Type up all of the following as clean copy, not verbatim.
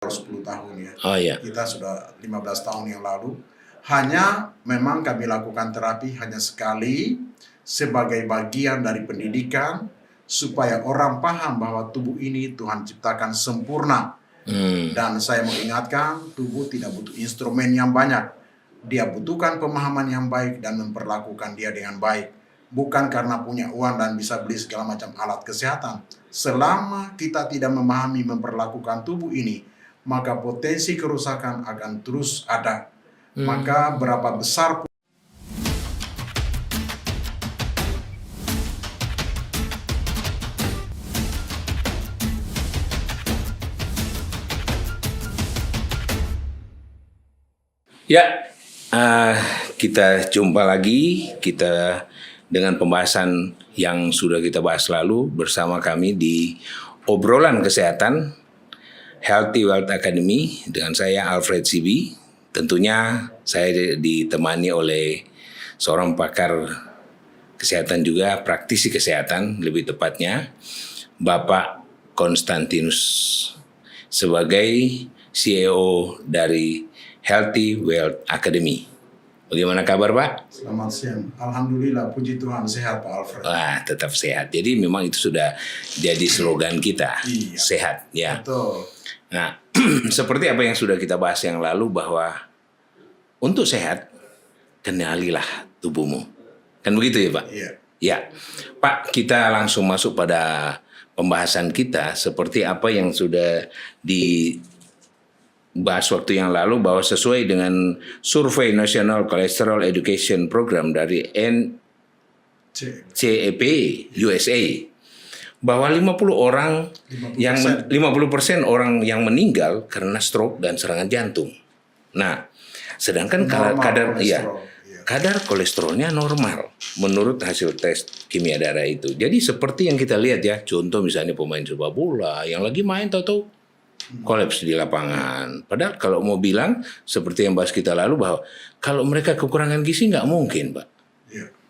10 tahun ya. Oh iya. Kita sudah 15 tahun yang lalu. Hanya memang kami lakukan terapi hanya sekali sebagai bagian dari pendidikan supaya orang paham bahwa tubuh ini Tuhan ciptakan sempurna. Dan saya mengingatkan, tubuh tidak butuh instrumen yang banyak. Dia butuhkan pemahaman yang baik dan memperlakukan dia dengan baik. Bukan karena punya uang dan bisa beli segala macam alat kesehatan. Selama kita tidak memahami memperlakukan tubuh ini, maka potensi kerusakan akan terus ada. Maka berapa besar pun Ya, kita jumpa lagi kita dengan pembahasan yang sudah kita bahas lalu bersama kami di obrolan kesehatan Healthy Wealth Academy dengan saya Alfred Sibi. Tentunya saya ditemani oleh seorang pakar kesehatan juga, praktisi kesehatan lebih tepatnya, Bapak Konstantinus sebagai CEO dari Healthy Wealth Academy. Bagaimana kabar, Pak? Selamat siang. Alhamdulillah, puji Tuhan, sehat Pak Alfred. Wah, tetap sehat. Jadi memang itu sudah jadi slogan kita, Iya. Sehat. Ya. Betul. Nah, seperti apa yang sudah kita bahas yang lalu bahwa untuk sehat, kenalilah tubuhmu. Kan begitu ya, Pak? Iya. Ya, Pak, kita langsung masuk pada pembahasan kita seperti apa yang sudah dibahas waktu yang lalu bahwa sesuai dengan survei National Cholesterol Education Program dari NCEP USA bahwa 50% orang yang meninggal karena stroke dan serangan jantung. Nah, sedangkan kadar kolesterolnya normal menurut hasil tes kimia darah itu. Jadi seperti yang kita lihat ya, contoh misalnya pemain sepak bola yang lagi main tahu-tahu kolaps di lapangan. Padahal kalau mau bilang seperti yang bahas kita lalu bahwa kalau mereka kekurangan gizi nggak mungkin, Pak.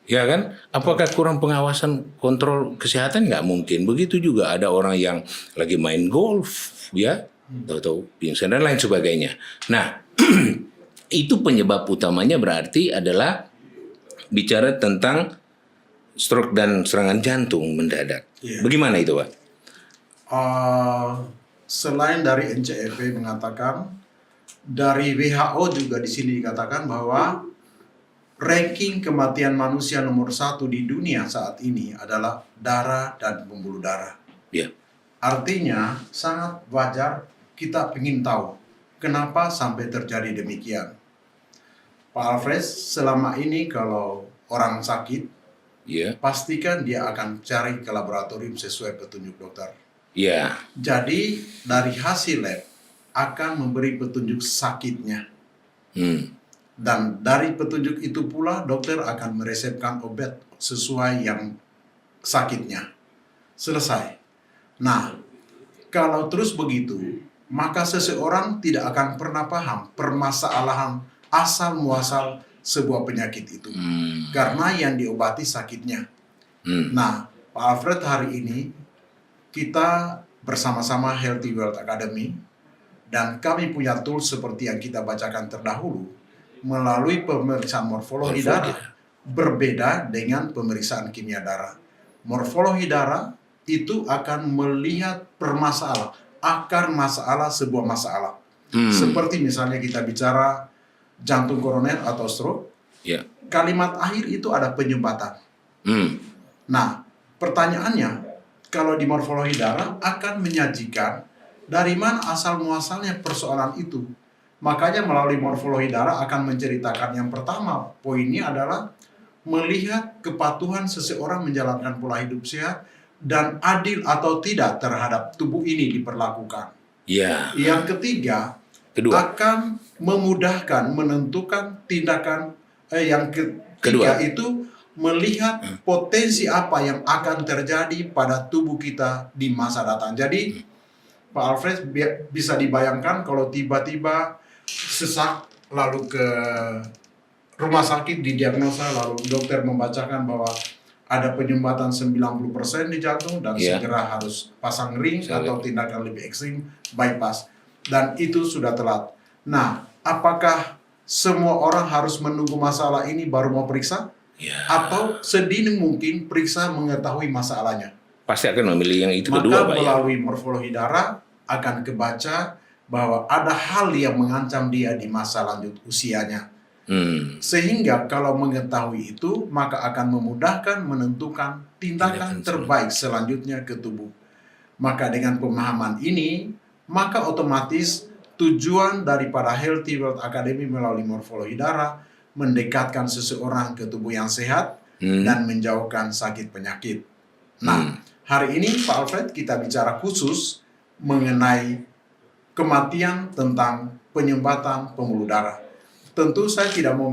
Ya kan? Apakah kurang pengawasan kontrol kesehatan? Nggak mungkin. Begitu juga ada orang yang lagi main golf, ya, tahu-tahu pingsan dan lain sebagainya. Nah, itu penyebab utamanya berarti adalah bicara tentang stroke dan serangan jantung mendadak. Bagaimana itu, Pak? Selain dari NCEP mengatakan, dari WHO juga di sini dikatakan bahwa ranking kematian manusia nomor 1 di dunia saat ini adalah darah dan pembuluh darah. Artinya sangat wajar kita ingin tahu kenapa sampai terjadi demikian. Pak Alfred, selama ini kalau orang sakit, pastikan dia akan cari ke laboratorium sesuai petunjuk dokter. Jadi dari hasil lab akan memberi petunjuk sakitnya. Dan dari petunjuk itu pula dokter akan meresepkan obat sesuai yang sakitnya. Selesai. Nah, kalau terus begitu, maka seseorang tidak akan pernah paham permasalahan asal muasal sebuah penyakit itu. Karena yang diobati sakitnya. Nah, Pak Alfred, hari ini kita bersama-sama Healthy Wealth Academy dan kami punya tools seperti yang kita bacakan terdahulu melalui pemeriksaan morfologi darah berbeda dengan pemeriksaan kimia darah. Morfologi darah itu akan melihat permasalahan, akar masalah sebuah masalah. Seperti misalnya kita bicara jantung koroner atau stroke, kalimat akhir itu ada penyumbatan. Nah, pertanyaannya, kalau di morfologi darah akan menyajikan dari mana asal muasalnya persoalan itu. Makanya melalui morfologi darah akan menceritakan yang pertama, poinnya adalah melihat kepatuhan seseorang menjalankan pola hidup sehat dan adil atau tidak terhadap tubuh ini diperlakukan. Yang ketiga, akan memudahkan menentukan tindakan. Yang ketiga itu melihat potensi apa yang akan terjadi pada tubuh kita di masa datang. Jadi Pak Alfred bisa dibayangkan kalau tiba-tiba sesak lalu ke rumah sakit didiagnosa lalu dokter membacakan bahwa ada penyumbatan 90% di jantung dan segera harus pasang ring atau tindakan lebih ekstrim bypass. dan itu sudah telat. Nah, apakah semua orang harus menunggu masalah ini baru mau periksa? Ya. Atau sedini mungkin periksa mengetahui masalahnya? Pasti akan memilih yang itu Maka kedua, Pak. melalui morfologi darah akan kebaca bahwa ada hal yang mengancam dia di masa lanjut usianya. Sehingga kalau mengetahui itu, maka akan memudahkan menentukan tindakan terbaik selanjutnya ke tubuh. Maka dengan pemahaman ini, maka otomatis tujuan daripada Healthy World Academy melalui morfologi darah mendekatkan seseorang ke tubuh yang sehat dan menjauhkan sakit penyakit. Nah, hari ini Pak Alfred kita bicara khusus mengenai kematian tentang penyumbatan pembuluh darah. Tentu saya tidak mau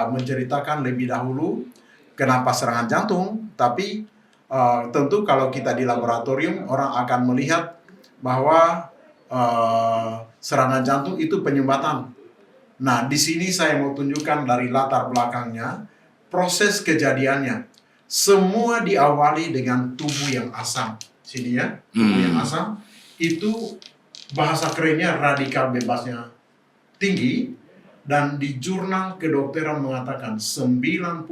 menceritakan lebih dahulu kenapa serangan jantung, tapi tentu kalau kita di laboratorium orang akan melihat bahwa serangan jantung itu penyumbatan. Nah, di sini saya mau tunjukkan dari latar belakangnya, proses kejadiannya. Semua diawali dengan tubuh yang asam. Sini ya, tubuh yang asam. Itu bahasa kerennya radikal bebasnya tinggi. Dan di jurnal kedokteran mengatakan 90%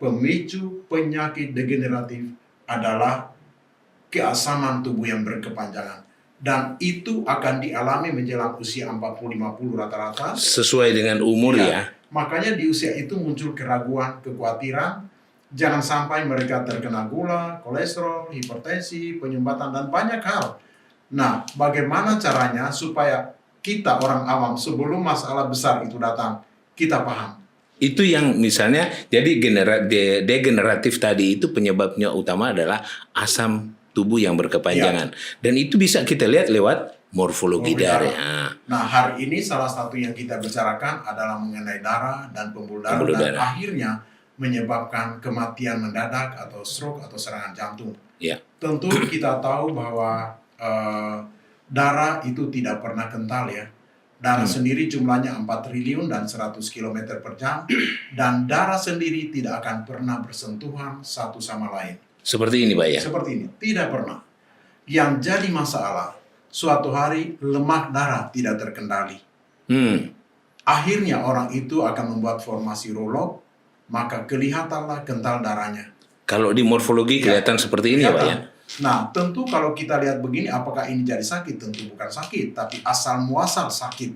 pemicu penyakit degeneratif adalah keasaman tubuh yang berkepanjangan. Dan itu akan dialami menjelang usia 40-50 rata-rata. Sesuai dengan umur ya. Makanya di usia itu muncul keraguan, kekhawatiran. Jangan sampai mereka terkena gula, kolesterol, hipertensi, penyumbatan, dan banyak hal. Nah, bagaimana caranya supaya kita orang awam sebelum masalah besar itu datang, kita paham. Itu yang misalnya, jadi degeneratif tadi itu penyebabnya utama adalah asam tubuh yang berkepanjangan. Dan itu bisa kita lihat lewat morfologi darah. Nah, hari ini salah satu yang kita bicarakan adalah mengenai darah dan pembuluh darah. Dan akhirnya menyebabkan kematian mendadak atau stroke atau serangan jantung. Ya. Tentu kita tahu bahwa darah itu tidak pernah kental ya. Darah sendiri jumlahnya 4 triliun dan 100 km per jam. Dan darah sendiri tidak akan pernah bersentuhan satu sama lain. Seperti ini Pak ya? Seperti ini, tidak pernah. Yang jadi masalah, suatu hari lemak darah tidak terkendali. Akhirnya orang itu akan membuat formasi roll-up, maka kelihatanlah kental darahnya. Kalau di morfologi kelihatan seperti ini ya Pak ya? Nah, tentu kalau kita lihat begini, apakah ini jadi sakit? Tentu bukan sakit, tapi asal muasal sakit.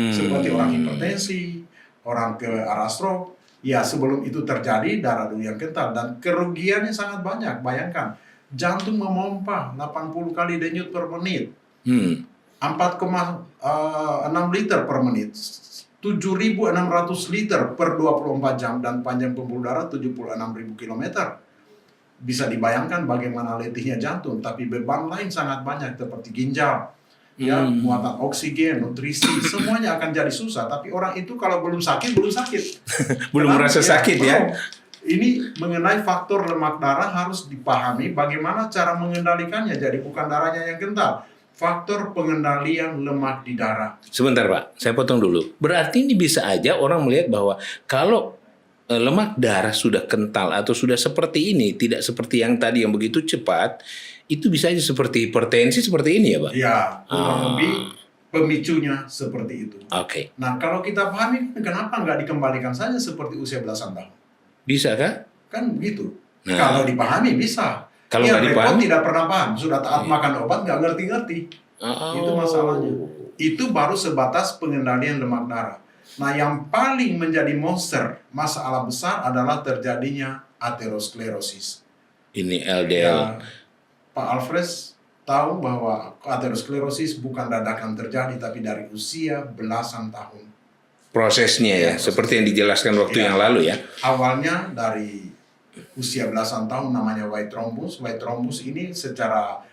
Seperti orang hipertensi, orang ke arah stroke. Ya, sebelum itu terjadi darah dulu yang kental dan kerugiannya sangat banyak. Bayangkan, jantung memompa 80 kali denyut per menit. 4,6 liter per menit. 7.600 liter per 24 jam dan panjang pembuluh darah 76.000 km. Bisa dibayangkan bagaimana letihnya jantung, tapi beban lain sangat banyak seperti ginjal, ya, muatan oksigen, nutrisi, semuanya akan jadi susah. Tapi orang itu kalau belum sakit, belum merasa sakit ya. Ini mengenai faktor lemak darah harus dipahami bagaimana cara mengendalikannya. Jadi bukan darahnya yang kental, faktor pengendalian lemak di darah. Sebentar Pak, saya potong dulu. Berarti ini bisa aja orang melihat bahwa kalau lemak darah sudah kental atau sudah seperti ini, tidak seperti yang tadi yang begitu cepat, itu bisa aja seperti hipertensi seperti ini ya Pak? Ya, kurang lebih pemicunya seperti itu. Oke. Nah, kalau kita pahami, kenapa nggak dikembalikan saja seperti usia belasan tahun? Bisa kah? Kan begitu. Nah, kalau dipahami bisa. Kalau nggak dipahami, tidak pernah paham. Sudah taat makan obat, nggak ngerti-ngerti. Itu masalahnya. Itu baru sebatas pengendalian lemak darah. Nah, yang paling menjadi monster masalah besar adalah terjadinya aterosklerosis. Ini LDL. Ya, Pak Alfred tahu bahwa aterosklerosis bukan dadakan terjadi, tapi dari usia belasan tahun. Prosesnya ya, seperti yang dijelaskan waktu yang lalu ya. Awalnya dari usia belasan tahun namanya white thrombus. White thrombus ini secara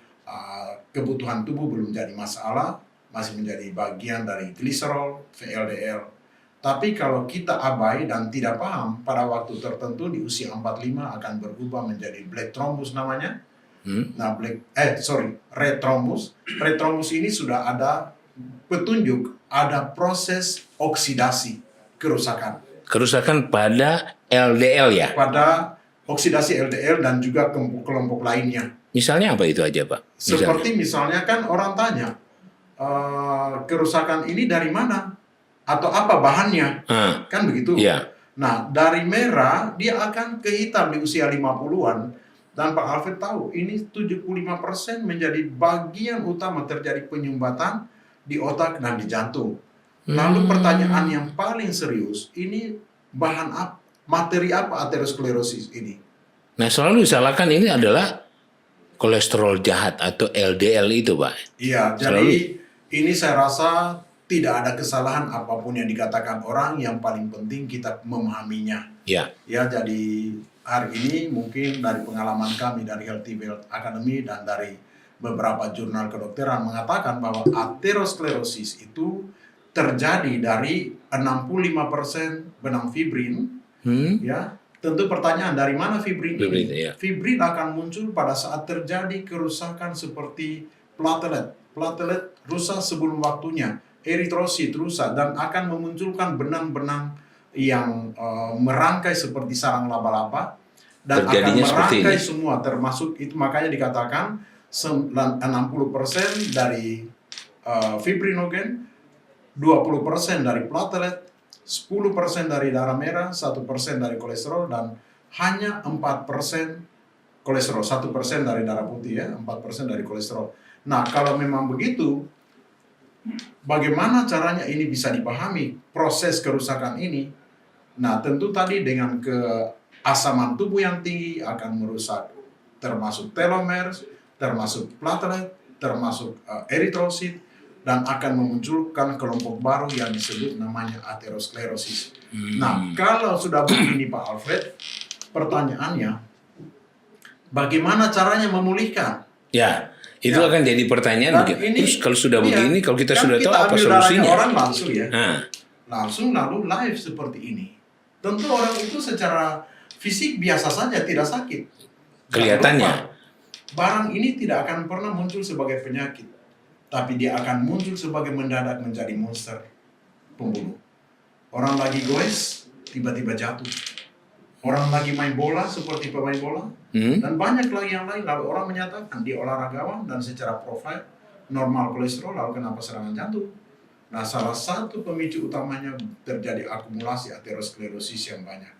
kebutuhan tubuh belum jadi masalah, masih menjadi bagian dari gliserol, VLDL. Tapi kalau kita abai dan tidak paham, pada waktu tertentu di usia 45 akan berubah menjadi black thrombus namanya. Nah, red thrombus. Red thrombus ini sudah ada petunjuk, ada proses oksidasi, kerusakan. Kerusakan pada LDL ya? Pada oksidasi LDL dan juga kelompok lainnya. Misalnya apa itu aja Pak? Seperti misalnya kan orang tanya, kerusakan ini dari mana atau apa bahannya, kan begitu. Nah, dari merah dia akan ke hitam di usia 50-an. Dan Pak Alfred tahu ini 75% menjadi bagian utama terjadi penyumbatan di otak dan di jantung. Lalu pertanyaan yang paling serius, ini bahan apa, materi apa aterosklerosis ini? Nah, selalu disalahkan ini adalah kolesterol jahat atau LDL itu, Pak. Iya, jadi ini saya rasa tidak ada kesalahan apapun yang dikatakan orang, yang paling penting kita memahaminya. Ya, jadi hari ini mungkin dari pengalaman kami dari Healthy Wealth Academy dan dari beberapa jurnal kedokteran mengatakan bahwa aterosklerosis itu terjadi dari 65% benang fibrin. Ya, tentu pertanyaan dari mana fibrin ini? Fibrin akan muncul pada saat terjadi kerusakan seperti platelet. Platelet rusak sebelum waktunya. Eritrosit rusak dan akan memunculkan benang-benang yang merangkai seperti sarang laba-laba dan akan merangkai semua, termasuk itu makanya dikatakan 60% dari fibrinogen, 20% dari platelet, 10% dari darah merah, 1% dari kolesterol, dan hanya 4% kolesterol, 1% dari darah putih, ya, 4% dari kolesterol. Nah, kalau memang begitu, bagaimana caranya ini bisa dipahami, proses kerusakan ini? Nah, tentu tadi dengan keasaman tubuh yang tinggi akan merusak termasuk telomer, termasuk platelet, termasuk eritrosit, dan akan memunculkan kelompok baru yang disebut namanya aterosklerosis. Nah, kalau sudah begini Pak Alfred, pertanyaannya, bagaimana caranya memulihkan? Ya. Itu akan jadi pertanyaan begini. Terus kalau sudah begini, kalau kita sudah tahu apa solusinya? Orang langsung ya, langsung lalu live seperti ini. Tentu orang itu secara fisik biasa saja, tidak sakit. Kelihatannya. Barang ini tidak akan pernah muncul sebagai penyakit, tapi dia akan muncul sebagai mendadak menjadi monster pembunuh. Orang lagi goes, tiba-tiba jatuh. Orang lagi main bola seperti pemain bola, dan banyak lagi yang lain. Lalu orang menyatakan dia olahragawan dan secara profil normal kolesterol, lalu kenapa serangan jantung? Nah, salah satu pemicu utamanya terjadi akumulasi aterosklerosis yang banyak.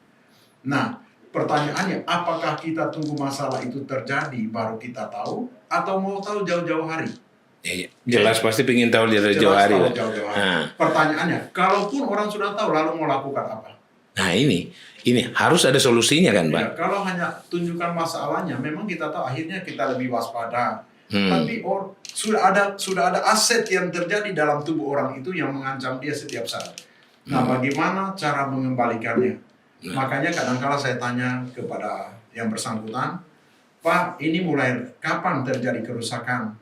Nah, pertanyaannya, apakah kita tunggu masalah itu terjadi baru kita tahu, atau mau tahu jauh-jauh hari? Jelas pasti ingin tahu jauh-jauh hari. Pertanyaannya, kalaupun orang sudah tahu, lalu mau lakukan apa? Nah, ini harus ada solusinya kan, Pak? Ya, kalau hanya tunjukkan masalahnya, memang kita tahu akhirnya kita lebih waspada. Tapi sudah ada aset yang terjadi dalam tubuh orang itu yang mengancam dia setiap saat. Nah, bagaimana cara mengembalikannya? Makanya kadang-kala saya tanya kepada yang bersangkutan, Pak, ini mulai kapan terjadi kerusakan?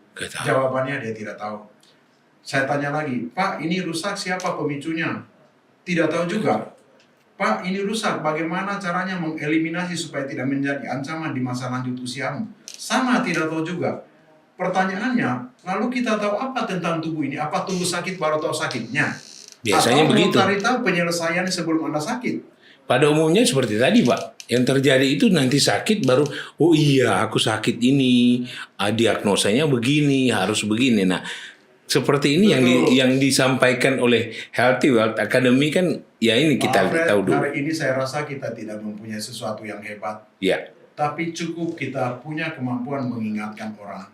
Jawabannya dia tidak tahu. Saya tanya lagi, Pak, ini rusak, siapa pemicunya? Tidak tahu juga. Pak, ini rusak, bagaimana caranya mengeliminasi supaya tidak menjadi ancaman di masa lanjut usiamu? Sama, tidak tahu juga. Pertanyaannya, lalu kita tahu apa tentang tubuh ini? Apa tunggu sakit baru tahu sakitnya? Biasanya begitu. Atau cari tahu penyelesaiannya sebelum Anda sakit? Pada umumnya seperti tadi, Pak. Yang terjadi itu nanti sakit baru, oh iya aku sakit ini, diagnosanya begini, harus begini. Nah, seperti ini yang disampaikan oleh Healthy Wealth Academy kan, ya ini kita tahu dulu. Hari ini saya rasa kita tidak mempunyai sesuatu yang hebat. Ya. Tapi cukup kita punya kemampuan mengingatkan orang.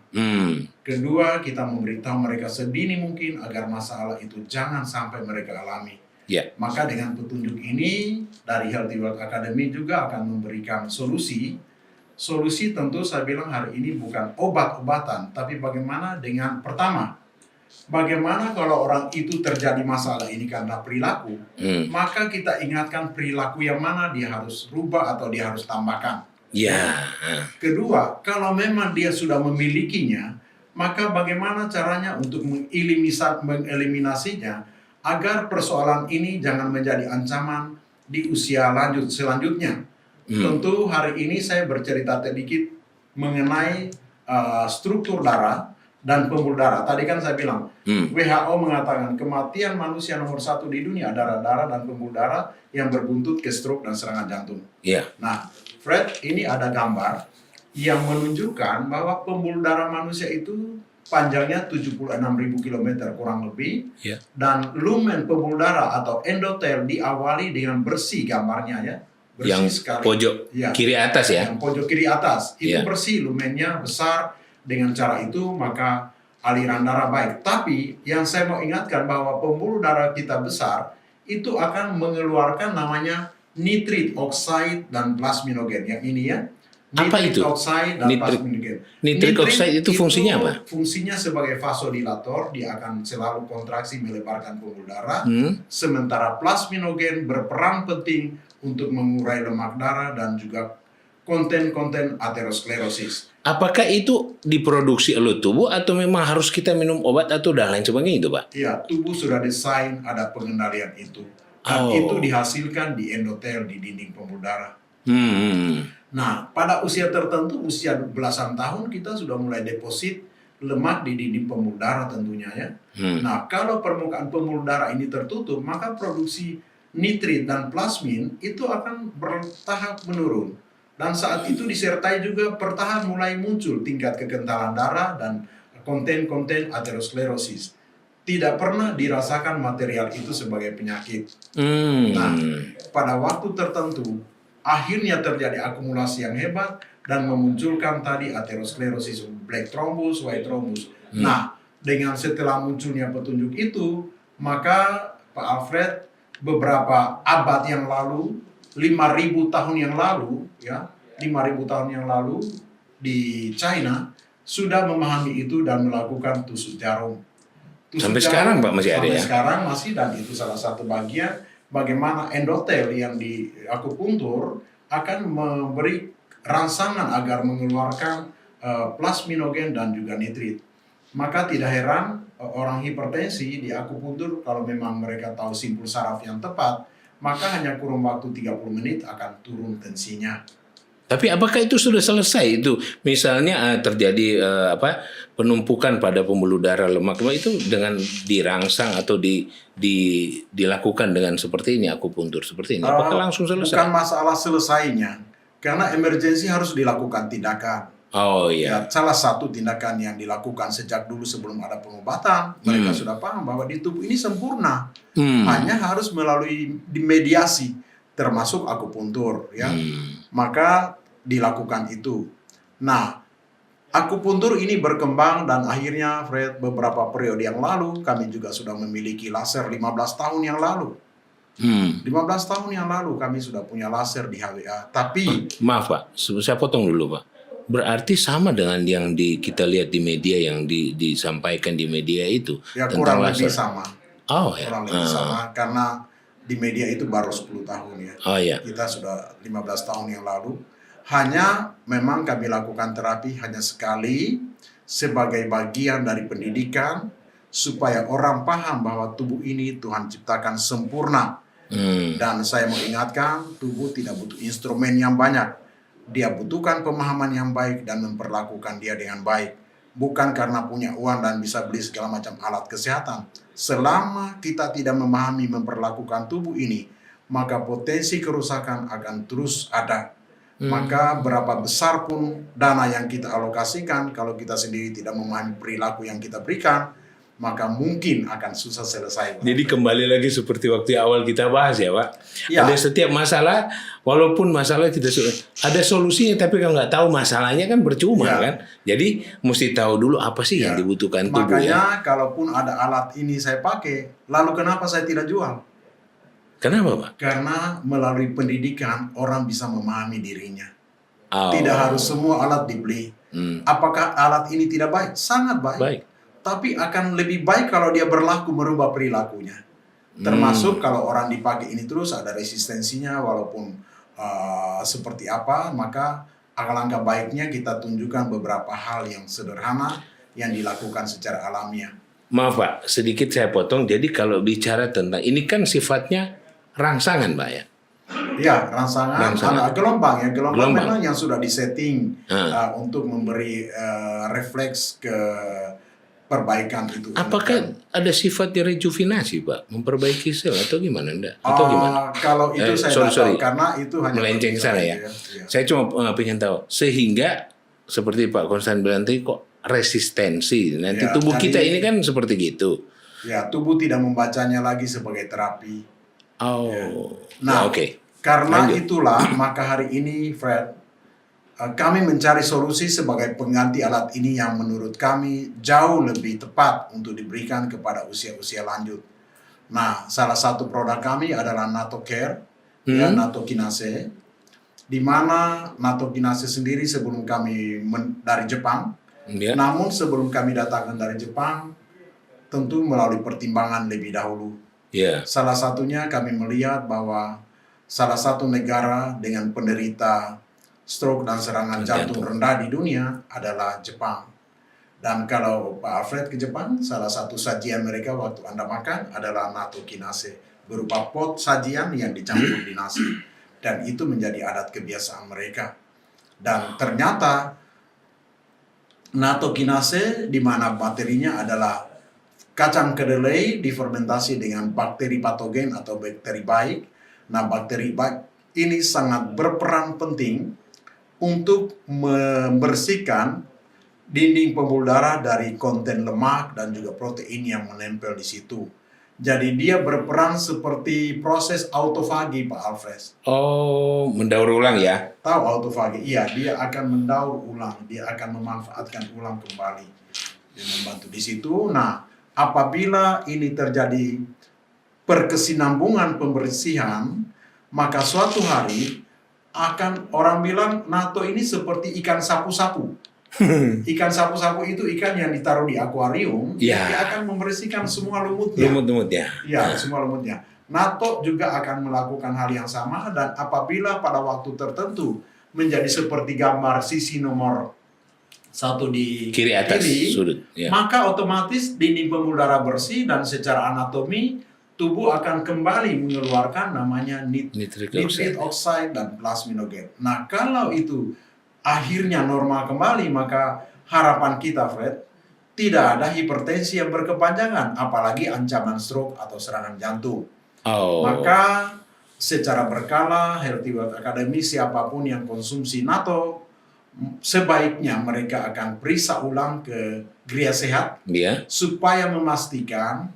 Kedua, kita memberitahu mereka sedini mungkin agar masalah itu jangan sampai mereka alami. Ya. Maka dengan petunjuk ini dari Healthy Wealth Academy juga akan memberikan solusi. Solusi tentu saya bilang hari ini bukan obat-obatan, tapi bagaimana dengan pertama, bagaimana kalau orang itu terjadi masalah ini karena perilaku, maka kita ingatkan perilaku yang mana dia harus rubah atau dia harus tambahkan. Ya. Kedua, kalau memang dia sudah memilikinya, maka bagaimana caranya untuk mengeliminasinya agar persoalan ini jangan menjadi ancaman di usia selanjutnya. Tentu hari ini saya bercerita sedikit mengenai struktur darah dan pembuluh darah. Tadi kan saya bilang, WHO mengatakan kematian manusia nomor 1 di dunia adalah darah dan pembuluh darah yang berbuntut ke stroke dan serangan jantung. Nah, Fred, ini ada gambar yang menunjukkan bahwa pembuluh darah manusia itu panjangnya 76.000 km kurang lebih, Ya. dan lumen pembuluh darah atau endotel diawali dengan bersih gambarnya ya, bersih Yang sekali. pojok Ya. kiri atas ya. Yang pojok kiri atas itu Ya. bersih, lumennya besar. Dengan cara itu maka aliran darah baik. Tapi yang saya mau ingatkan bahwa pembuluh darah kita besar itu akan mengeluarkan namanya nitrit oxide dan plasminogen. Yang ini ya. Apa Nitrit itu? oxide dan plasminogen. Nitrik oxide itu fungsinya apa? Fungsinya sebagai vasodilator, dia akan selalu kontraksi melebarkan pembuluh darah. Sementara plasminogen berperan penting untuk mengurai lemak darah dan juga konten-konten aterosklerosis. Apakah itu diproduksi oleh tubuh atau memang harus kita minum obat atau dan lain sebagainya itu, Pak? Iya, tubuh sudah desain ada pengendalian itu. Dan itu dihasilkan di endotel, di dinding pembuluh darah. Nah, pada usia tertentu, usia belasan tahun, kita sudah mulai deposit lemak di dinding pembuluh darah tentunya ya. Nah, kalau permukaan pembuluh darah ini tertutup, maka produksi nitrit dan plasmin itu akan bertahap menurun. Dan saat itu disertai juga perlahan mulai muncul tingkat kekentalan darah dan konten-konten aterosklerosis. Tidak pernah dirasakan material itu sebagai penyakit. Nah, pada waktu tertentu, akhirnya terjadi akumulasi yang hebat dan memunculkan tadi aterosklerosis, black thrombus, white thrombus. Nah, dengan setelah munculnya petunjuk itu, maka Pak Alfred beberapa abad yang lalu, 5.000 tahun yang lalu, ya, 5.000 tahun yang lalu di China sudah memahami itu dan melakukan tusuk jarum. Sampai sekarang Pak masih ada ya? Sampai sekarang masih, dan itu salah satu bagian bagaimana endotel yang di akupuntur akan memberi rangsangan agar mengeluarkan plasminogen dan juga nitrit. Maka tidak heran orang hipertensi di akupuntur kalau memang mereka tahu simpul saraf yang tepat, maka hanya kurun waktu 30 menit akan turun tensinya. Tapi apakah itu sudah selesai itu? Misalnya terjadi penumpukan pada pembuluh darah lemak itu dengan dirangsang atau dilakukan dengan seperti ini, akupuntur seperti ini. Apakah langsung selesai? Bukan masalah selesainya, karena emergensi harus dilakukan tindakan. Oh iya. Ya, salah satu tindakan yang dilakukan sejak dulu sebelum ada pengobatan, mereka sudah paham bahwa di tubuh ini sempurna, hanya harus melalui dimediasi, termasuk akupuntur, ya. Maka dilakukan itu. Nah, akupuntur ini berkembang dan akhirnya Fred beberapa periode yang lalu kami juga sudah memiliki laser 15 tahun yang lalu. 15 tahun yang lalu kami sudah punya laser di HWA. Tapi maaf Pak, saya potong dulu Pak. Berarti sama dengan yang kita lihat di media yang disampaikan di media itu ya, tentang kurang laser. lebih sama. Oh ya. Kurang lebih sama karena di media itu baru 10 tahun ya. Oh ya. Kita sudah 15 tahun yang lalu. Hanya memang kami lakukan terapi hanya sekali sebagai bagian dari pendidikan supaya orang paham bahwa tubuh ini Tuhan ciptakan sempurna. Dan saya mau ingatkan, tubuh tidak butuh instrumen yang banyak. Dia butuhkan pemahaman yang baik dan memperlakukan dia dengan baik. Bukan karena punya uang dan bisa beli segala macam alat kesehatan. Selama kita tidak memahami memperlakukan tubuh ini, maka potensi kerusakan akan terus ada. Maka berapa besar pun dana yang kita alokasikan, kalau kita sendiri tidak memahami perilaku yang kita berikan, maka mungkin akan susah selesai. Jadi kembali lagi seperti waktu awal kita bahas ya Pak. Ya. Ada setiap masalah, walaupun masalah tidak ada solusinya, tapi kalau nggak tahu masalahnya kan percuma Ya. kan. Jadi mesti tahu dulu apa sih yang dibutuhkan tubuh. Makanya kalaupun ada alat ini saya pakai, lalu kenapa saya tidak jual? Kenapa Pak? Karena melalui pendidikan orang bisa memahami dirinya. Oh. Tidak harus semua alat dibeli. Apakah alat ini tidak baik? Sangat baik. Baik. Tapi akan lebih baik kalau dia berlaku merubah perilakunya. Termasuk kalau orang dipakai ini terus ada resistensinya walaupun seperti apa, maka alangkah baiknya kita tunjukkan beberapa hal yang sederhana yang dilakukan secara alamiah. Maaf Pak, sedikit saya potong. Jadi kalau bicara tentang ini kan sifatnya rangsangan Pak ya. Ya, rangsangan. Ada gelombang ya, gelombang memang yang sudah disetting untuk memberi refleks ke perbaikan itu. Apakah ada sifat rejuvenasi Pak, memperbaiki sel atau gimana enggak? Atau gimana? Kalau itu saya tidak tahu karena itu hanya melenceng sana ya. Saya cuma pengen tahu sehingga seperti Pak Konstan bilang tadi kok resistensi. Nanti Ya, tubuh kita jadi- ini kan seperti gitu. Ya, tubuh tidak membacanya lagi sebagai terapi. Oh, Nah, ya, oke. karena Lanjut. itulah maka hari ini, Fred, kami mencari solusi sebagai pengganti alat ini yang menurut kami jauh lebih tepat untuk diberikan kepada usia-usia lanjut. Nah, salah satu produk kami adalah Nato Care, ya, Nato Kinase, di mana Nato Kinase sendiri sebelum kami dari Jepang, Ya. namun sebelum kami datangkan dari Jepang, tentu melalui pertimbangan lebih dahulu. Ya. Salah satunya kami melihat bahwa salah satu negara dengan penderita stroke dan serangan jantung rendah di dunia adalah Jepang. Dan kalau Pak Alfred ke Jepang, salah satu sajian mereka waktu Anda makan adalah Nato Kinase, berupa pot sajian yang dicampur di nasi. Dan itu menjadi adat kebiasaan mereka. Dan ternyata Nato Kinase, di mana materinya adalah kacang kedelai difermentasi dengan bakteri patogen atau bakteri baik. Nah, bakteri baik ini sangat berperan penting untuk membersihkan dinding pembuluh darah dari konten lemak dan juga protein yang menempel di situ. Jadi dia berperan seperti proses autofagi, Pak Alfred. Oh, mendaur ulang ya? Tahu autofagi? Iya, dia akan mendaur ulang, dia akan memanfaatkan ulang kembali. Dia membantu di situ. Nah, apabila ini terjadi perkesinambungan pembersihan, maka suatu hari akan orang bilang Nato ini seperti ikan sapu-sapu. Ikan sapu-sapu itu ikan yang ditaruh di akuarium, Ya. dia akan membersihkan semua lumutnya. Lumut-lumutnya. Ya, semua lumutnya. Nato juga akan melakukan hal yang sama, dan apabila pada waktu tertentu menjadi seperti gambar sisi nomor 1 di Kiri atas sudut. Ya. maka otomatis dinding pembuluh darah bersih dan secara anatomi tubuh akan kembali mengeluarkan namanya Nitric nitrate oxide dan plasminogen. Nah, kalau itu akhirnya normal kembali, maka harapan kita, Fred, tidak ada hipertensi yang berkepanjangan, apalagi ancaman stroke atau serangan jantung. Oh. Maka secara berkala, Healthy Wealth Academy, siapapun yang konsumsi Nato, sebaiknya mereka akan periksa ulang ke Gria Sehat, Ya. supaya memastikan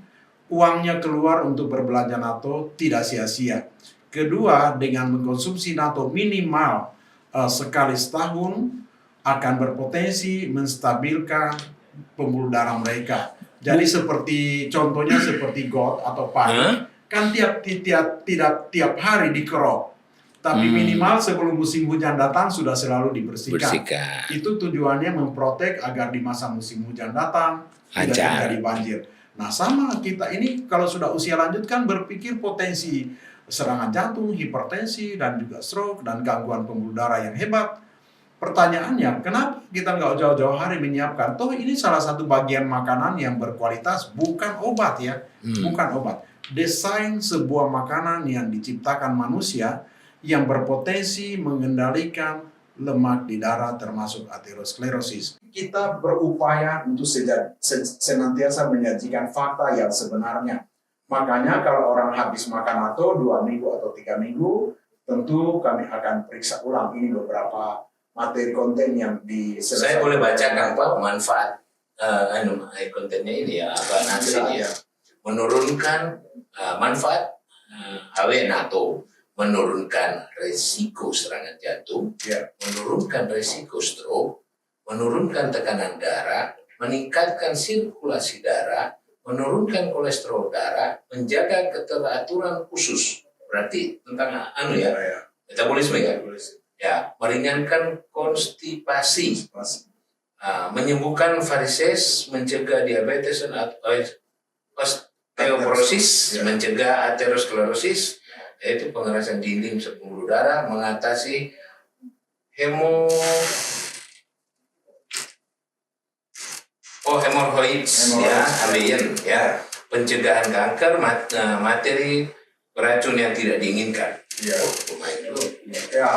uangnya keluar untuk berbelanja Nato tidak sia-sia. Kedua, dengan mengkonsumsi Nato minimal sekali setahun akan berpotensi menstabilkan pembuluh darah mereka. Jadi seperti contohnya seperti got atau padi, kan tidak tiap hari dikerok, tapi minimal sebelum musim hujan datang sudah selalu dibersihkan. Itu tujuannya memprotek agar di masa musim hujan datang tidak terjadi banjir. Nah, sama kita ini kalau sudah usia lanjut kan berpikir potensi serangan jantung, hipertensi, dan juga stroke, dan gangguan pembuluh darah yang hebat. Pertanyaannya, kenapa kita nggak jauh-jauh hari menyiapkan? Toh ini salah satu bagian makanan yang berkualitas, bukan obat ya, bukan obat. Desain sebuah makanan yang diciptakan manusia yang berpotensi mengendalikan lemak di darah termasuk aterosklerosis. Kita berupaya untuk senantiasa menyajikan fakta yang sebenarnya. Makanya kalau orang habis makan Nato 2 minggu atau 3 minggu, tentu kami akan periksa ulang ini beberapa materi konten yang Saya boleh bacakan Pak manfaat kontennya ini ya, apa nanti ya. Menurunkan manfaat HW Nato, menurunkan resiko serangan jantung, menurunkan resiko stroke, menurunkan tekanan darah, meningkatkan sirkulasi darah, menurunkan kolesterol darah, menjaga keteraturan usus. Berarti tentang metabolisme ya. Ya, meringankan konstipasi, menyembuhkan varises, mencegah diabetes dan osteoporosis, mencegah aterosklerosis, yaitu pengerasan dinding pembuluh darah, mengatasi hemorrhoids ya, ambeien ya, pencegahan kanker, materi beracun yang tidak diinginkan. Ya,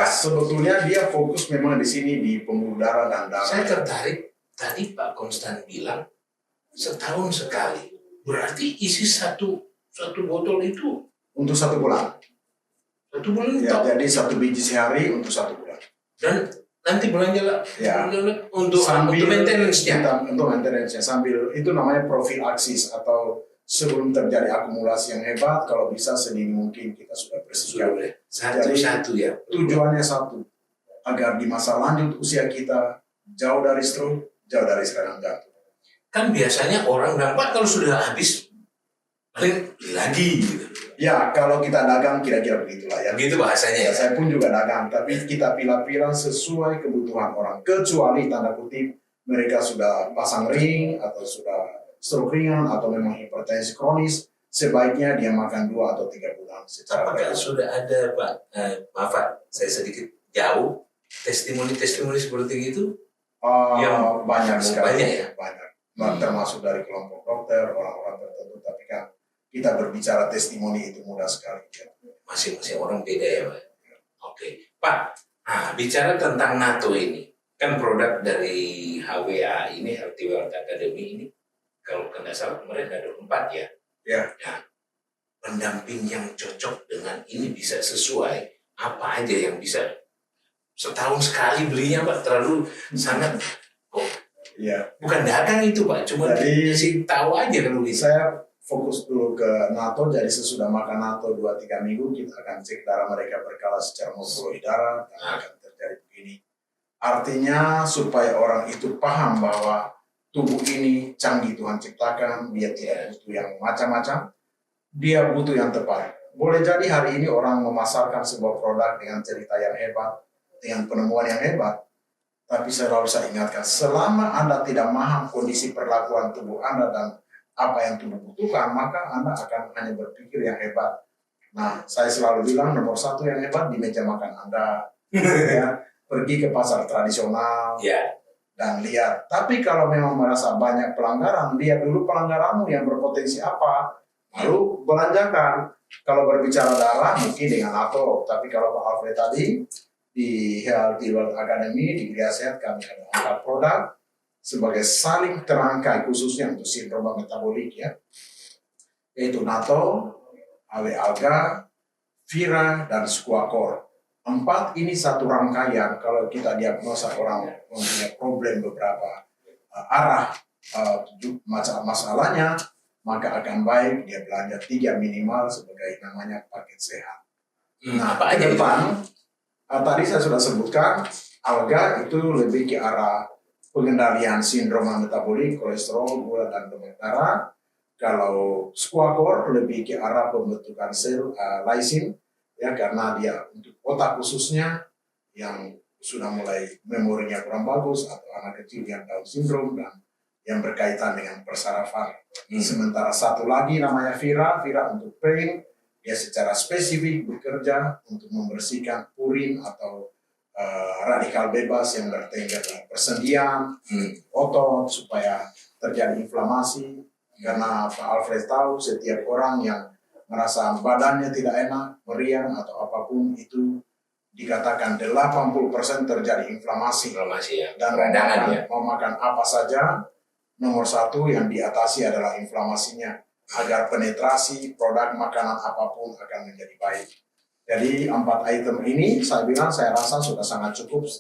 sebetulnya dia fokus memang di sini di pembuluh darah dan darah. Saya tertarik tadi Pak Konstan bilang setahun sekali. Berarti isi satu botol itu untuk 1 bulan. 1 bulan ya, jadi 1 biji sehari untuk 1 bulan. Dan nanti belanja lah Ya. untuk maintenance-nya. Untuk maintenance-nya sambil itu namanya profilaksis atau sebelum terjadi akumulasi yang hebat, kalau bisa sedini mungkin kita sudah bersihkan. Satu-satu ya. Tujuannya satu, agar di masa lanjut usia kita jauh dari stroke, jauh dari serangan jantung. Kan biasanya orang bilang, Pak kalau sudah habis paling beli lagi gitu. Ya, kalau kita dagang kira-kira begitulah ya. Begitu bahasanya ya. Saya pun juga dagang, tapi kita pilah-pilah sesuai kebutuhan orang. Kecuali tanda kutip mereka sudah pasang ring atau sudah stroke ringan atau memang hipertensi kronis, sebaiknya dia makan 2 atau 3 bulan secara Apakah sudah ada Pak, maaf Pak, saya sedikit jauh, testimoni-testimoni seperti itu? Yang banyak sekali. banyak ya? Banyak. Termasuk dari kelompok dokter, orang-orang tertentu, tapi kan kita berbicara testimoni itu mudah sekali. Ya. Masing-masing orang beda ya Pak? Oke. Pak, bicara tentang NATO ini, kan produk dari HWA ini, Healthy Wealth Academy ini, kalau tidak salah kemarin ada 4 ya? Ya. Nah, pendamping yang cocok dengan ini bisa sesuai, apa aja yang bisa setahun sekali belinya Pak, terlalu sangat Ya. bukan dagang itu Pak, cuma dikasih tahu aja kalau bisa. Saya fokus dulu ke NATO, jadi sesudah makan NATO 2-3 minggu kita akan cek darah mereka berkala secara morfologi darah dan akan terjadi begini. Artinya supaya orang itu paham bahwa tubuh ini canggih Tuhan ciptakan, dia tidak butuh yang macam-macam, dia butuh yang tepat. Boleh jadi hari ini orang memasarkan sebuah produk dengan cerita yang hebat, dengan penemuan yang hebat, tapi selalu saya ingatkan, selama Anda tidak memaham kondisi perlakuan tubuh Anda dan apa yang tubuh butuhkan, maka Anda akan hanya berpikir yang hebat. Nah, saya selalu bilang nomor 1 yang hebat di meja makan Anda. Ya, pergi ke pasar tradisional dan lihat. Tapi kalau memang merasa banyak pelanggaran, lihat dulu pelanggaranmu yang berpotensi apa, lalu belanjakan. Kalau berbicara darah mungkin dengan NATO, tapi kalau Pak Alfred tadi di Healthy Wealth Academy di Gria Sehat kami ada 4 produk sebagai saling terangkai khususnya untuk sindrom metabolik ya, yaitu NATO, AW Alga, Vira, dan Squacor. 4 ini satu rangkaian. Kalau kita diagnosa orang mempunyai problem beberapa arah masalahnya, maka akan baik dia belanja 3 minimal sebagai namanya paket sehat. Nah, apa aja depan tadi saya sudah sebutkan, Alga itu lebih ke arah pengendalian sindrom metabolik, kolesterol, gula, dan demam darah. Kalau Squacor lebih ke arah pembentukan sel lysin, ya karena dia untuk otak khususnya yang sudah mulai memorinya kurang bagus atau anak kecil yang Down syndrome dan yang berkaitan dengan persarafan. Sementara satu lagi namanya Vira untuk pain, dia secara spesifik bekerja untuk membersihkan purin atau radikal bebas yang bertengger dengan persendian, otot supaya terjadi inflamasi. Karena Pak Alfred tahu setiap orang yang merasa badannya tidak enak, meriang atau apapun itu dikatakan 80% terjadi inflamasi. Ya. Dan mau makan apa saja, nomor 1 yang diatasi adalah inflamasinya agar penetrasi produk makanan apapun akan menjadi baik. Jadi 4 item ini saya rasa sudah sangat cukup.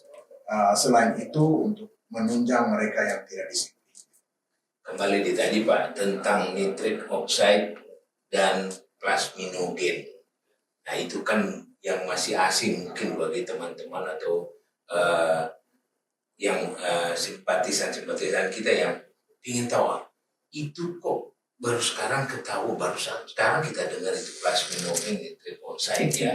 Selain itu untuk menunjang mereka yang tidak disiplin. Kembali di tadi Pak tentang nitrit oxide dan plasminogen. Nah itu kan yang masih asing mungkin bagi teman-teman atau yang simpatisan kita yang ingin tahu itu kok baru sekarang ketahui, baru sekarang kita dengar itu plasminogen, nitrit oxide ya.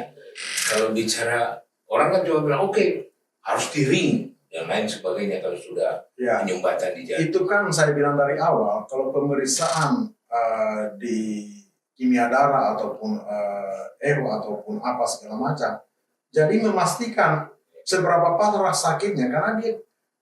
Kalau bicara orang kan cuma bilang oke, harus di ring dan lain sebagainya kalau sudah penyumbatan di jalan. Itu kan saya bilang dari awal, kalau pemeriksaan di kimia darah ataupun eho ataupun apa segala macam, jadi memastikan seberapa parah sakitnya, karena dia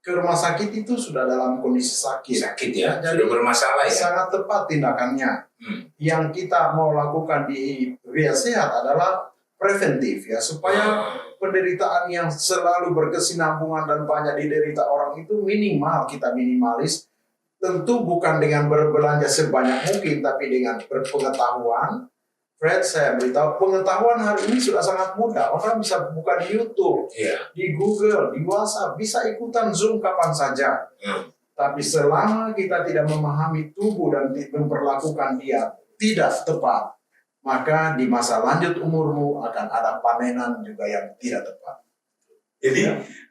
ke rumah sakit itu sudah dalam kondisi sakit ya, jadi sudah bermasalah ya. Sangat tepat tindakannya. Yang kita mau lakukan di Gria Sehat adalah preventif ya, supaya penderitaan yang selalu berkesinambungan dan banyak diderita orang itu minimal kita minimalis. Tentu bukan dengan berbelanja sebanyak mungkin, tapi dengan berpengetahuan Fred, saya beritahu, pengetahuan hari ini sudah sangat mudah. Orang bisa buka di YouTube, di Google, di WhatsApp, bisa ikutan Zoom kapan saja. Tapi selama kita tidak memahami tubuh dan memperlakukan dia tidak tepat, maka di masa lanjut umurmu akan ada panenan juga yang tidak tepat. Jadi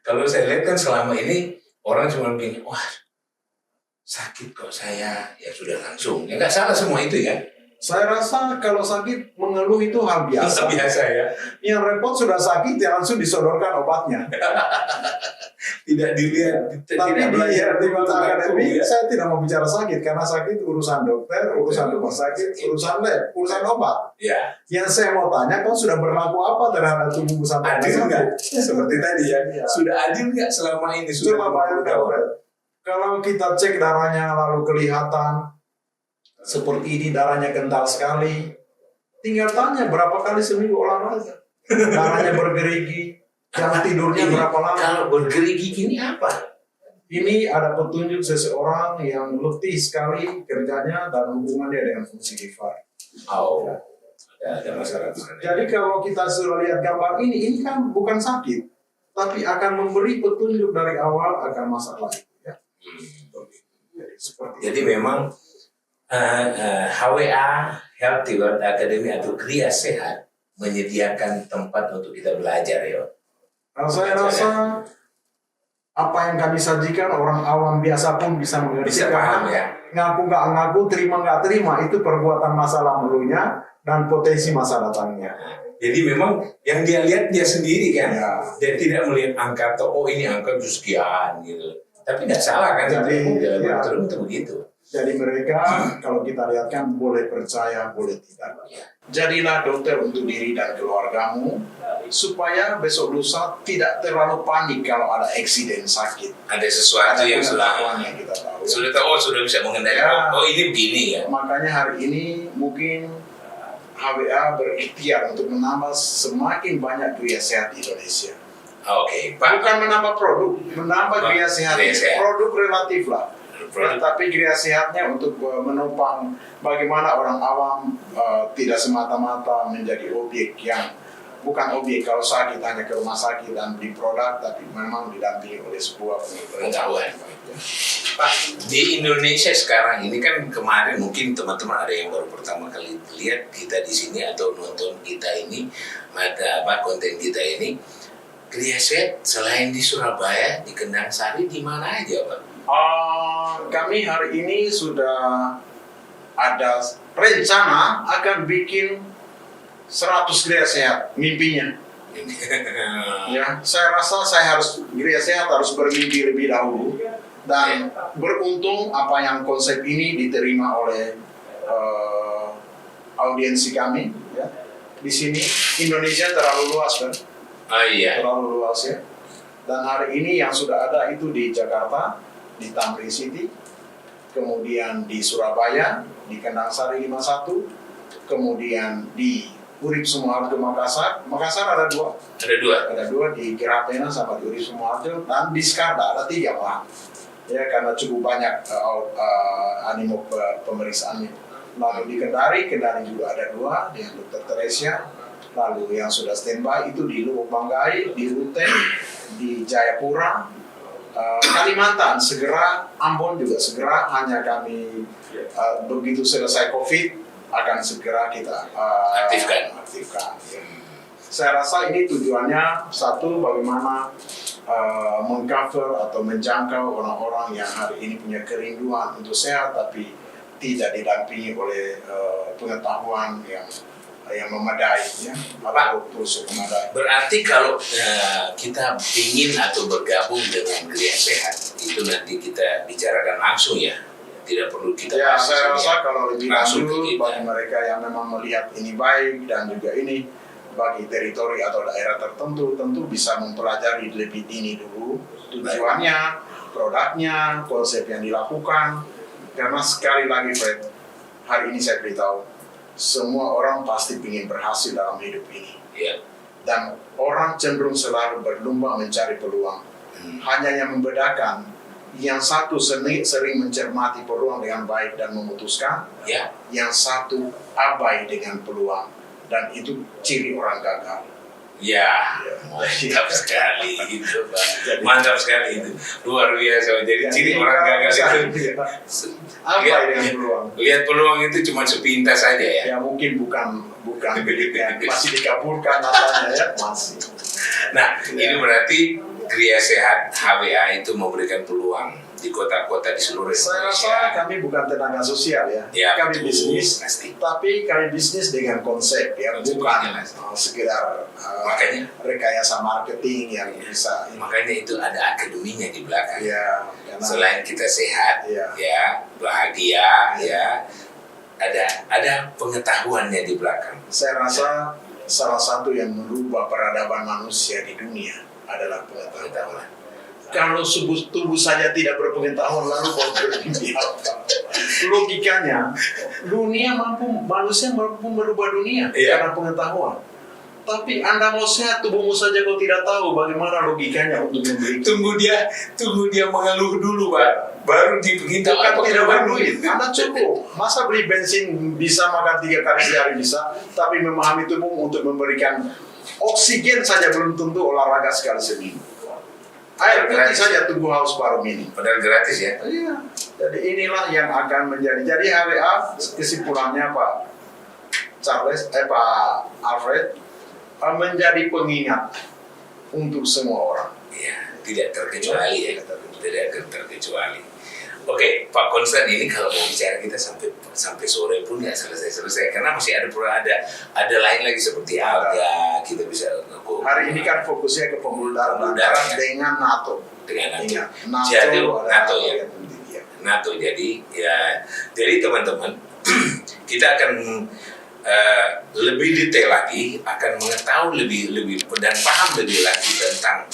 kalau saya lihat kan selama ini orang cuma begini, wah sakit kok saya, ya sudah langsung. Ya nggak salah semua itu ya. Saya rasa kalau sakit mengeluh itu hal biasa. Biasa ya. Yang repot sudah sakit ya langsung disodorkan obatnya. Tidak dilihat, Tapi tidak belajar di mata akademik, ya. saya tidak mau bicara sakit karena sakit urusan dokter, urusan rumah sakit, urusan lab, urusan obat. Ya. Yang saya mau tanya, kau sudah berlaku apa terhadap tubuhmu sampai Adil sakit? nggak? Seperti tadi ya. Ya. Sudah adil nggak selama ini? Sudah Coba bayangkan, Fred. Kalau kita cek darahnya lalu kelihatan seperti ini, darahnya kental sekali. Tinggal tanya berapa kali seminggu olahraga. Darahnya bergerigi, jam tidurnya berapa lama. Kalau bergerigi gini apa? Ini ada petunjuk seseorang yang letih sekali kerjanya dan hubungannya dengan fungsi liver. Oh, ada masalah. Jadi kalau kita sudah lihat gambar ini kan bukan sakit, tapi akan memberi petunjuk dari awal akan masalah itu. Ya. Jadi memang HWA Healthy World Academy atau Kriya Sehat menyediakan tempat untuk kita belajar ya. Nah, saya rasa apa yang kami sajikan orang awam biasa pun bisa mengerti. Bisa paham ya. Ngaku nggak ngaku, terima nggak terima itu perbuatan masa lalunya dan potensi masa datangnya. Jadi memang yang dia lihat dia sendiri kan. Ya. Dia tidak melihat angka atau oh ini angka itu sekian gitu. Tapi tidak salah kan? Jadi, ya. Betul begitu. Jadi mereka kalau kita lihat kan boleh percaya, boleh tidak. Jadilah dokter untuk diri dan keluargamu supaya besok lusa tidak terlalu panik kalau ada eksiden sakit. Ada sesuatu yang sudah kita tahu. Sudah tahu, sudah bisa mengendalikan. Oh ini begini ya. Makanya hari ini mungkin HWA berikhtiar untuk menambah semakin banyak kriya sehat di Indonesia. Oke, Pak. Bukan menambah produk, menambah kriya sehat. Produk relatif lah. Tapi kriya sehatnya untuk menopang bagaimana orang awam tidak semata-mata menjadi objek yang bukan objek kalau sakit hanya ke rumah sakit dan beli produk, tapi memang didampingi oleh sebuah pengetahuan. Pak, di Indonesia sekarang ini kan kemarin mungkin teman-teman ada yang baru pertama kali lihat kita di sini atau nonton kita ini, konten kita ini. Kriya Sehat selain di Surabaya, di Kendang Sari, di mana aja, Pak? Kami hari ini sudah ada rencana akan bikin 100 kriya sehat, mimpinya. Ya, saya rasa saya harus kriya sehat harus bermimpi lebih dahulu dan beruntung apa yang konsep ini diterima oleh audiensi kami. Ya. Di sini Indonesia terlalu luas kan? Terlalu luas ya. Dan hari ini yang sudah ada itu di Jakarta, di Tamrin City, kemudian di Surabaya, di Kendang Sari 51, kemudian di Urip Sumoharjo Makassar. Makassar ada dua. Ada dua di Kirapena sama di Urip Sumoharjo, dan di Skarda ada 3 Pak. Ya karena cukup banyak animo pemeriksaannya. Lalu di Kendari juga ada 2 dengan Dr. Teresia. Lalu yang sudah standby itu di Lubuk Banggai, di Ruteng, di Jayapura, Kalimantan segera, Ambon juga segera. Hanya kami begitu selesai COVID akan segera kita aktifkan. Saya rasa ini tujuannya satu bagaimana mengcover atau menjangkau orang-orang yang hari ini punya kerinduan untuk sehat tapi tidak didampingi oleh pengetahuan yang memadai, ya, atau terus memadai. Berarti kalau kita ingin atau bergabung dengan Kriya Sehat, itu nanti kita bicarakan langsung ya, tidak perlu kita. Ya, saya rasa kalau lebih lanjut bagi mereka yang memang melihat ini baik dan juga ini bagi teritori atau daerah tertentu, tentu bisa mempelajari lebih dini dulu tujuannya, produknya, konsep yang dilakukan. Karena sekali lagi, Fred, hari ini saya beritahu. Semua orang pasti ingin berhasil dalam hidup ini. Dan orang cenderung selalu berlomba mencari peluang. Hanya yang membedakan yang satu sering mencermati peluang dengan baik dan memutuskan, Ya. yang satu abai dengan peluang, dan itu ciri orang gagal. Ya, mantap sekali itu, Pak. Mantap sekali itu. Luar biasa. Jadi ciri orang gagal itu Abai dengan peluang. lihat peluang itu cuma sepintas saja ya. Ya mungkin bukan miliknya, masih dikabulkan matanya ya, masih. Nah, ini berarti Gria Sehat HWA itu memberikan peluang di kota-kota di seluruh Saya Indonesia. rasa kami bukan tenaga sosial ya, Ya, kami betul, bisnis, pasti. tapi kami bisnis dengan konsep ya, Konsep bukan jelas. sekedar Makanya- rekayasa marketing yang bisa. Makanya itu ada akademinya di belakang. Ya, karena Selain kita sehat, Iya. ya bahagia, ya ada pengetahuannya di belakang. saya rasa salah satu yang merubah peradaban manusia di dunia adalah pengetahuan. Pengetahuan. Kalau tubuh saja tidak berpengetahuan, lalu mau bermimpi apa? Logikanya, manusia mampu merubah dunia Iya. karena pengetahuan. Tapi Anda mau sehat, tubuhmu saja kau tidak tahu bagaimana logikanya untuk memberi. Tunggu dia mengeluh dulu, Pak. Baru diberitahu Kan apa tidak keluar berduit, Anda cukup. Masa beli bensin bisa makan 3 kali sehari bisa, tapi memahami tubuh untuk memberikan oksigen saja belum tentu olahraga sekali seminggu. Air putih saja tubuh haus paru minum. Padahal gratis ya. Iya. Jadi inilah yang akan menjadi. Jadi HWA kesimpulannya Pak Alfred menjadi pengingat untuk semua orang. Iya, tidak terkecuali ya. Tidak terkecuali. Oke, Pak Konstan, ini kalau mau bicara kita sampai sore pun nggak selesai karena masih ada lain lagi seperti alga, kita bisa Hari ini kan fokusnya ke pembuluh darah Darah, dengan NATO. dengan NATO. Ingat, Jadi adalah NATO ya. yang penting, ya. NATO jadi teman-teman kita akan lebih detail lagi, akan mengetahui lebih dan paham lebih lagi tentang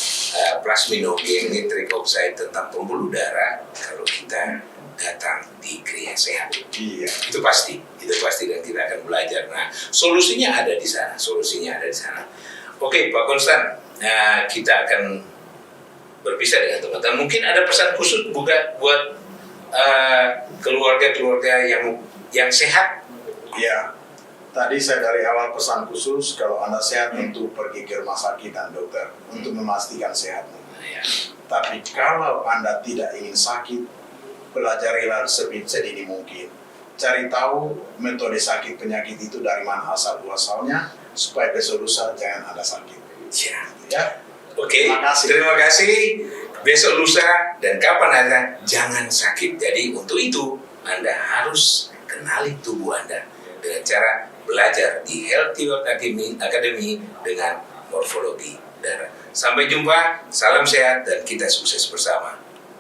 plasminogen, nitric oxide, tentang pembuluh darah kalau kita datang di Gria Sehat. Iya. Itu pasti dan kita akan belajar. Nah, solusinya ada di sana. Oke, Pak Konstan, kita akan berpisah dengan teman-teman. Mungkin ada pesan khusus buat keluarga-keluarga yang sehat. Iya. Tadi saya dari awal pesan khusus, kalau Anda sehat tentu pergi ke rumah sakit dan dokter untuk memastikan sehatnya. Ya. Tapi kalau Anda tidak ingin sakit, pelajarilah sedini mungkin. Cari tahu metode sakit penyakit itu dari mana asal-usulnya, supaya besok lusa jangan ada sakit. Ya. Oke, terima kasih. Besok lusa dan kapan aja jangan sakit. Jadi untuk itu Anda harus kenali tubuh Anda dengan cara belajar di Healthy World Academy dengan morfologi darah. Sampai jumpa, salam sehat dan kita sukses bersama.